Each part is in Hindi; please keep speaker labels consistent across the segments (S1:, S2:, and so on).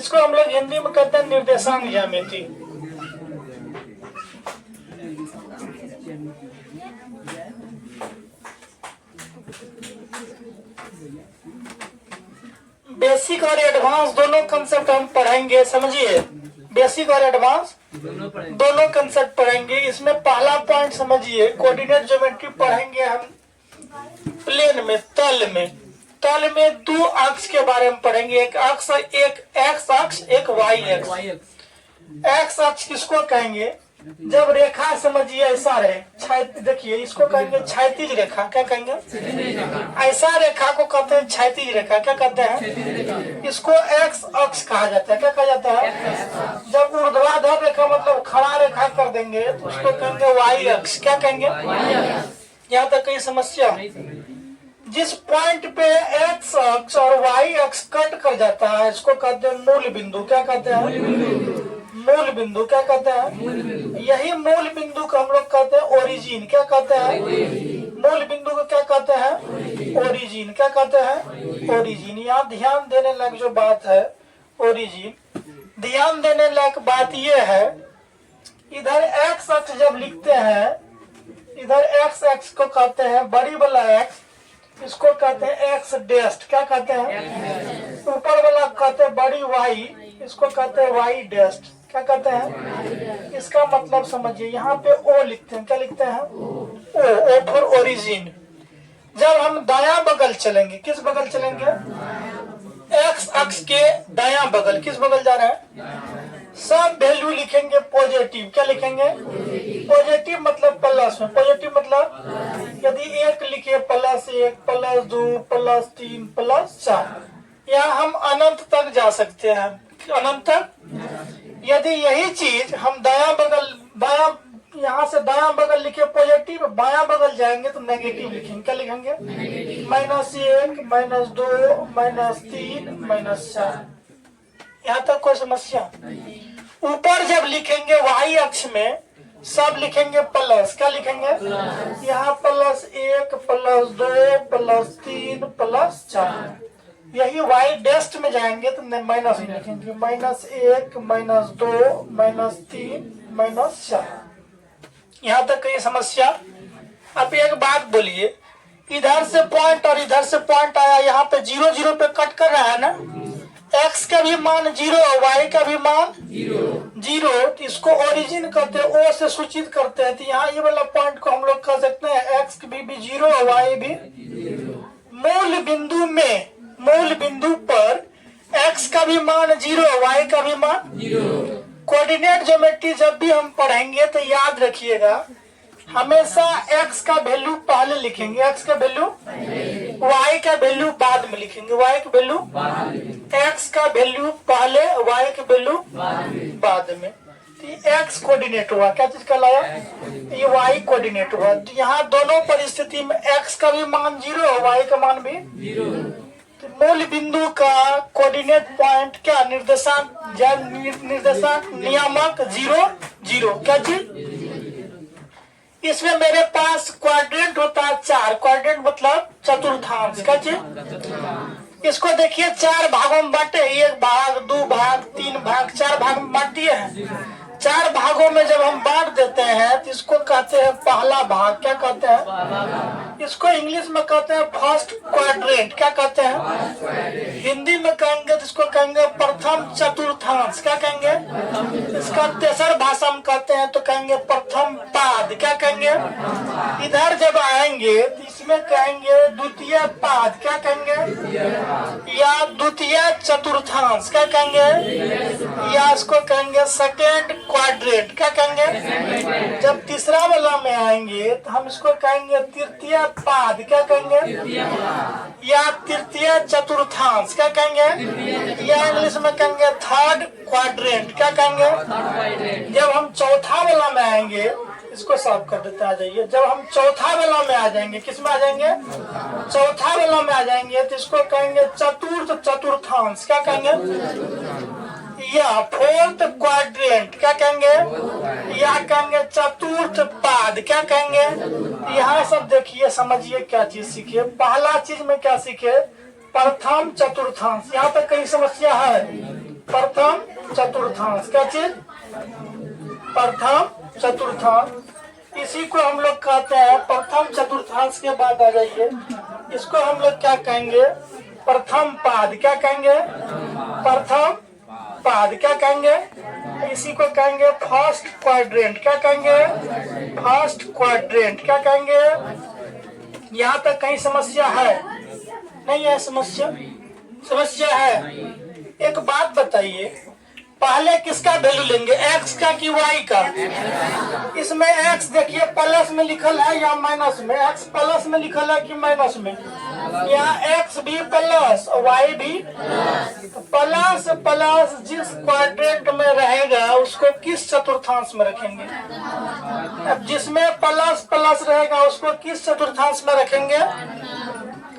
S1: इसको हम लोग हिंदी में कहते हैं निर्देशांक ज्यामिति। बेसिक और एडवांस दोनों कंसेप्ट हम पढ़ेंगे, समझिए। बेसिक और एडवांस दोनों कंसेप्ट पढ़ेंगे। इसमें पहला पॉइंट समझिए, कोऑर्डिनेट ज्योमेट्री पढ़ेंगे हम प्लेन में, तल में दो अक्ष के बारे में पढ़ेंगे। एक अक्ष, एक एक्स अक्ष, एक वाई अक्ष। एक्स अक्ष किसको कहेंगे? जब रेखा समझिए ऐसा रहे, देखिए इसको कहेंगे क्षैतिज रेखा। क्या कहेंगे? ऐसा रेखा को कहते हैं क्षैतिज रेखा। क्या कहते हैं? इसको एक्स अक्ष कहा जाता है। क्या कहा जाता है? जब ऊर्ध्वाधर रेखा मतलब खड़ा रेखा कर देंगे तो उसको कहेंगे वाई अक्ष। क्या कहेंगे? यहाँ तक कोई समस्या? जिस पॉइंट पे एक्स अक्ष और वाई अक्ष कट कर जाता है इसको कहते हैं मूल बिंदु। क्या कहते हैं? मूल बिंदु। क्या कहते हैं? यही मूल बिंदु को हम लोग कहते हैं ओरिजिन। क्या कहते हैं? मूल बिंदु को क्या कहते हैं? ओरिजिन। क्या कहते हैं? ओरिजिन। यहाँ ध्यान देने लायक जो बात है ओरिजिन, ध्यान देने लायक बात यह है, इधर एक्स अक्ष जब लिखते हैं, इधर एक्स अक्ष को कहते हैं बड़ी वाला एक्स, इसको कहते हैं एक्स डेस्ट। क्या कहते हैं? ऊपर वाला कहते हैं बड़ी वाई, इसको कहते हैं वाई डेस्ट। क्या कहते हैं? इसका मतलब समझिए, यहाँ पे ओ लिखते हैं। क्या लिखते हैं? O for origin. जब हम दायां बगल चलेंगे, किस बगल चलेंगे? एक्स अक्ष के दायां बगल। किस बगल जा रहे हैं? सब वैल्यू लिखेंगे पॉजिटिव। क्या लिखेंगे? पॉजिटिव मतलब प्लस में। पॉजिटिव मतलब यदि एक लिखे +1, +2, +3, +4, यहाँ हम अनंत तक जा सकते हैं। अनंत तक। यदि यही चीज हम दायां बगल, बायां, यहाँ से दायां बगल लिखे पॉजिटिव, बायां बगल जाएंगे तो नेगेटिव लिखेंगे। क्या लिखेंगे? -1, -2, -3, -4। यहाँ तक कोई समस्या? ऊपर जब लिखेंगे वाई अक्ष में सब लिखेंगे प्लस। क्या लिखेंगे? यहाँ +1, +2, +3, +4। यही वाई डेस्ट में जाएंगे तो माइनस लिखेंगे। -1, -2, -3, -4। यहाँ तक कई समस्या? अब एक बात बोलिए, इधर से पॉइंट और इधर से पॉइंट आया, यहाँ पे 0, 0 पे कट कर रहा है ना। एक्स का भी मान 0, वाई का भी मान 0, तो इसको ओरिजिन कहते हैं, ओ से सूचित करते हैं। तो यहाँ ये वाला पॉइंट को हम लोग कह सकते हैं एक्स भी 0 और वाई भी 0। मूल बिंदु में, मूल बिंदु पर x का भी मान 0, y का भी मान 0। कोऑर्डिनेट ज्योमेट्री जब भी हम पढ़ेंगे तो याद रखिएगा, हमेशा x का वैल्यू पहले लिखेंगे, x का वैल्यू, y का वैल्यू बाद में लिखेंगे, y का वैल्यू, x का वैल्यू पहले, y का वैल्यू बाद में। एक्स कोऑर्डिनेट हुआ, क्या चीज कहलाया? ये y कोऑर्डिनेट हुआ। तो यहाँ दोनों परिस्थिति में x का भी मान 0 और y का मान भी 0। तो मूल बिंदु का कोऑर्डिनेट पॉइंट क्या? निर्देशांक, निर्देशांक नियामक 0, 0। क्या चीज? इसमें मेरे पास क्वाड्रेंट होता है 4। क्वाड्रेंट मतलब चतुर्थांश। क्या चीज? इसको देखिए 4 भागों में बांटे, 1 भाग, 2 भाग, 3 भाग, 4 भाग में बांट दिए हैं। 4 भागों में जब हम बांट देते हैं तो इसको कहते हैं पहला भाग। क्या कहते हैं? इसको इंग्लिश में कहते हैं फर्स्ट क्वाड्रेंट। क्या कहते हैं? हिंदी में कहेंगे तो इसको कहेंगे प्रथम चतुर्थांश। क्या कहेंगे? इसका तेसर भाषा में कहते हैं तो कहेंगे प्रथम पाद। क्या कहेंगे? इधर जब आएंगे तो इसमें कहेंगे द्वितीय पाद। क्या कहेंगे? या द्वितीय चतुर्थांश। क्या कहेंगे? या इसको कहेंगे सेकेंड क्वाड्रेंट। क्या कहेंगे? जब तीसरा वाला में आएंगे तो हम इसको कहेंगे तृतीय पाद। क्या कहेंगे? या तृतीय चतुर्थांश। क्या कहेंगे? या इंग्लिश में कहेंगे थर्ड क्वाड्रेंट। क्या कहेंगे? जब हम चौथा वाला में आएंगे, इसको साफ कर देते, आ जाइए। जब हम चौथा वाला में आ जाएंगे, किस में आ जाएंगे? चौथा वाला में आ जाएंगे तो इसको कहेंगे चतुर्थ चतुर्थांश। क्या कहेंगे? या फोर्थ क्वाड्रेंट। क्या कहेंगे? या कहेंगे चतुर्थ पाद। क्या कहेंगे? यहाँ सब देखिए, समझिए क्या चीज सीखे। पहला चीज में क्या सीखे? प्रथम चतुर्थांश। यहाँ पे कई समस्या है। प्रथम चतुर्थांश, क्या चीज? प्रथम चतुर्थांश। इसी को हम लोग कहते हैं प्रथम चतुर्थांश के बाद आ जाइए, इसको हम लोग क्या कहेंगे? प्रथम पाद। क्या कहेंगे? प्रथम पाद। क्या कहेंगे? इसी को कहेंगे फर्स्ट क्वाड्रेंट। क्या कहेंगे? First quadrant. क्या कहेंगे? यहाँ तक कहीं समस्या है? नहीं है समस्या? समस्या है। एक बात बताइए, पहले किसका वैल्यू लेंगे, एक्स का कि वाई का? इसमें एक्स देखिए प्लस में लिखल है या माइनस में? एक्स प्लस में लिखल है कि माइनस में? यहाँ एक्स भी प्लस वाई भी प्लस प्लस। जिस क्वाड्रेंट में रहेगा उसको किस चतुर्थांश में रखेंगे? अब जिसमें प्लस प्लस रहेगा उसको किस चतुर्थांश में रखेंगे?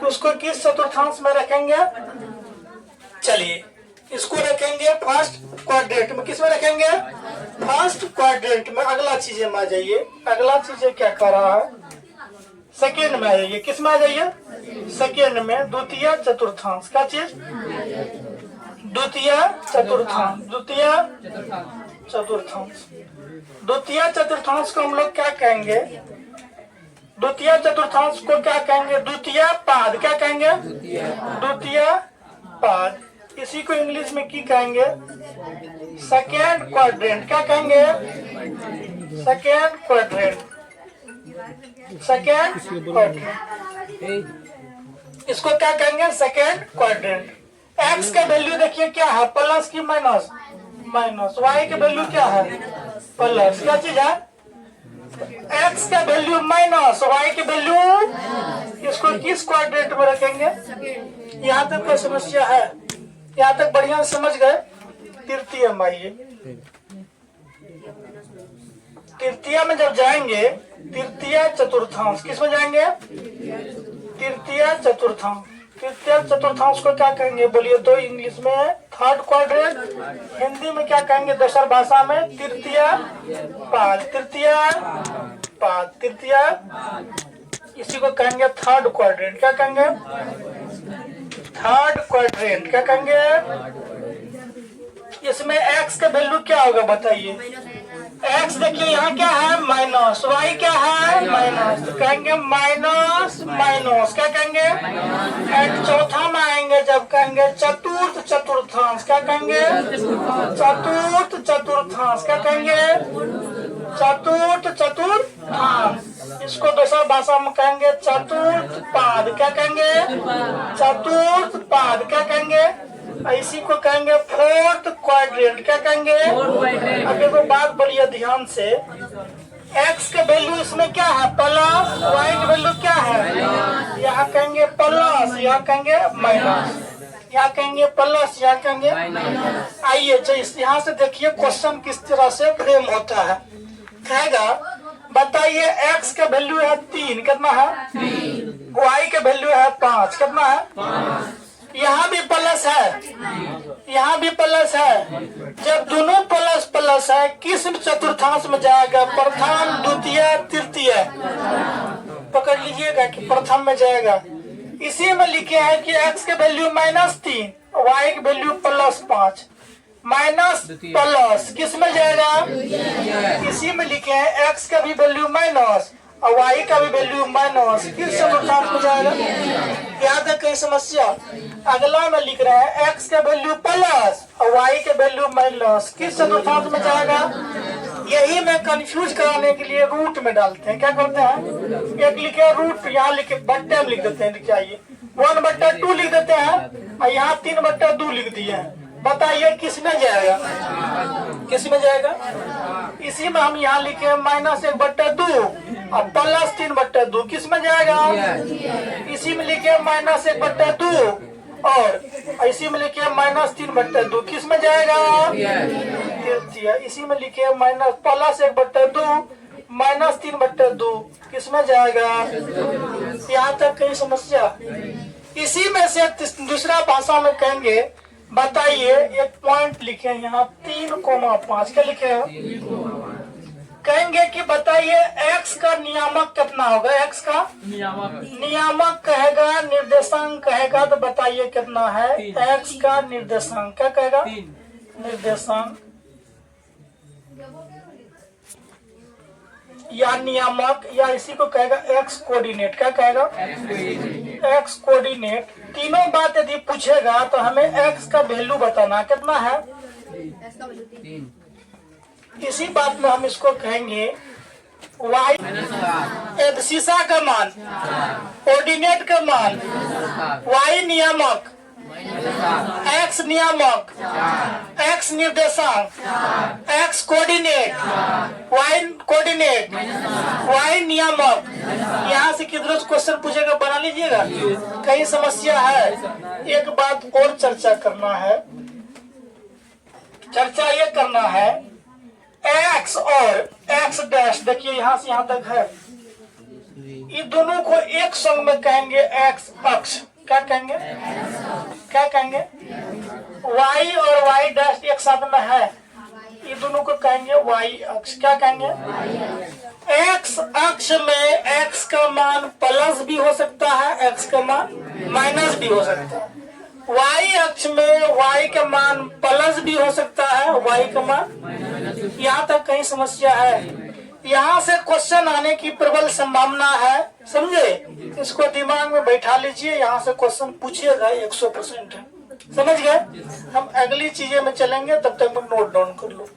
S1: उसको किस चतुर्थांश में रखेंगे? चलिए इसको रखेंगे फर्स्ट क्वाड्रेंट में। किस में रखेंगे? फर्स्ट क्वाड्रेंट में। अगला चीजें में आ जाइए। अगला चीजें क्या कर रहा है? सेकेंड में आ जाइए। किस में आ जाइए? सेकेंड में द्वितीय चतुर्थांश। क्या चीज? द्वितीय चतुर्थांश। द्वितीय चतुर्थांश। द्वितीय चतुर्थांश को हम लोग क्या कहेंगे? द्वितीय चतुर्थांश को क्या कहेंगे? द्वितीय पाद। क्या कहेंगे? द्वितीय पाद। इसी को इंग्लिश में की कहेंगे? Second quadrant. क्या कहेंगे? Second quadrant. Second quadrant. इसको क्या कहेंगे? Second quadrant. एक्स का वैल्यू देखिए क्या है, प्लस की माइनस? माइनस। वाई का वैल्यू क्या है? प्लस। क्या चीज है? एक्स का वैल्यू माइनस, वाई की वैल्यू। इसको किस क्वाड्रेंट में रखेंगे? यहाँ तक कोई समस्या है? यहाँ तक बढ़िया समझ गए? तृतीय में आइए। तृतीय में जब जाएंगे, तृतीय चतुर्थांश। किस में जाएंगे? तृतीय चतुर्थांश। तृतीय चतुर्थांश को क्या कहेंगे बोलिए तो? इंग्लिश में थर्ड क्वाड्रेंट, हिंदी में क्या कहेंगे दूसर भाषा में? तृतीय पाद। तृतीय पाद। तृतीय, इसी को कहेंगे थर्ड क्वाड्रेंट। क्या कहेंगे? Third quadrant. क्या कहेंगे? इसमें एक्स का वैल्यू क्या होगा बताइए? एक्स देखिए यहाँ क्या है? माइनस। वाई क्या है? माइनस। तो कहेंगे माइनस माइनस। क्या कहेंगे? एंड चौथा में आएंगे जब कहेंगे चतुर्थ चतुर्थांश। क्या कहेंगे? चतुर्थ चतुर्थांश। क्या कहेंगे? चतुर्थ चतुर्थांश। इसको दूसरा भाषा में कहेंगे चतुर्थ पाद। क्या कहेंगे? चतुर्थ पाद। क्या कहेंगे? इसी को कहेंगे फोर्थ क्वाड्रेंट। क्या कहेंगे? अब एक बात बोलिए ध्यान से, एक्स का वैल्यू इसमें क्या है? प्लस। वाई का वैल्यू क्या है? यहाँ कहेंगे प्लस, यहाँ कहेंगे माइनस। यहाँ कहेंगे प्लस, यहाँ कहेंगे। आइए यहाँ से देखिए क्वेश्चन किस तरह से फ्रेम होता है। कहेगा बताइए एक्स का वैल्यू है 3, कितना है? वाई का वैल्यू है 5, कितना है? यहाँ भी प्लस है, यहाँ भी प्लस है। जब दोनों प्लस प्लस है किस चतुर्थांश में जाएगा? प्रथम, द्वितीय, तृतीय। पकड़ लीजिएगा कि प्रथम में जाएगा। इसी में लिखे हैं कि एक्स के वैल्यू -3, वाई की वैल्यू +5। माइनस प्लस किस में जाएगा? इसी में लिखे हैं एक्स का भी वैल्यू माइनस और वाई का भी वैल्यू माइनस। किस चतुर्थांश में जाएगा? यहाँ तक कहीं समस्या? अगला में लिख रहे हैं एक्स का वैल्यू प्लस और वाई का वैल्यू माइनस। किस चतुर्थांश में जाएगा? यही मैं कंफ्यूज कराने के लिए रूट में डालते हैं। क्या करते हैं? एक लिखे रूट, यहाँ लिखे बट्टे में लिख देते हैं। लिखिए 1/2 लिख देते हैं और यहाँ 3/2 लिख दिए हैं। बताइए किस में जाएगा? किस में जाएगा? इसी में हम यहाँ लिखे -1/2 और +3/2। किस में जाएगा? इसी में लिखे -1/2 और इसी में लिखे -3/2। किस में जाएगा? तृतीय। इसी में लिखे +1/2 -3/2। किस में जाएगा? यहाँ तक कहीं समस्या? इसी में से दूसरा भाषा में कहेंगे बताइए, एक पॉइंट लिखे यहाँ 3,5। क्या लिखे हैं? कहेंगे कि बताइए एक्स का नियामक कितना होगा? एक्स का नियामक कहेगा, निर्देशांक कहेगा, तो बताइए कितना है एक्स का निर्देशांक? क्या कहेगा? निर्देशांक या नियामक, या इसी को कहेगा एक्स कोऑर्डिनेट। क्या कहेगा? X coordinate. तीनों बात यदि पूछेगा तो हमें एक्स का वैल्यू बताना कितना है,
S2: 3।
S1: इसी बात में हम इसको कहेंगे वाई एब्सिसा का मान, कोऑर्डिनेट का मान, वाई नियामक, एक्स नियामक, एक्स निर्देशांक, X coordinate, Y coordinate, Y नियामक। यहाँ से किधर क्वेश्चन पूछेगा बना लीजिएगा। कई समस्या है। एक बात और चर्चा करना है, चर्चा ये करना है एक्स और एक्स डैश, देखिए यहाँ से यहाँ तक है, ये दोनों को एक संग में कहेंगे एक्स अक्ष। क्या कहेंगे? क्या कहेंगे? वाई और वाई डैश एक साथ में है, ये दोनों को कहेंगे वाई अक्ष। क्या कहेंगे? एक्स अक्ष में एक्स का मान प्लस भी हो सकता है, एक्स का मान माइनस भी हो सकता है। वाई अक्ष में वाई का मान प्लस भी हो सकता है, वाई का मान। यहाँ तक कहीं समस्या है। यहाँ से क्वेश्चन आने की प्रबल संभावना है, समझे? इसको दिमाग में बैठा लीजिए, यहाँ से क्वेश्चन पूछिएगा 100% है। समझ गए? हम अगली चीजें में चलेंगे, तब तक नोट डाउन कर लो।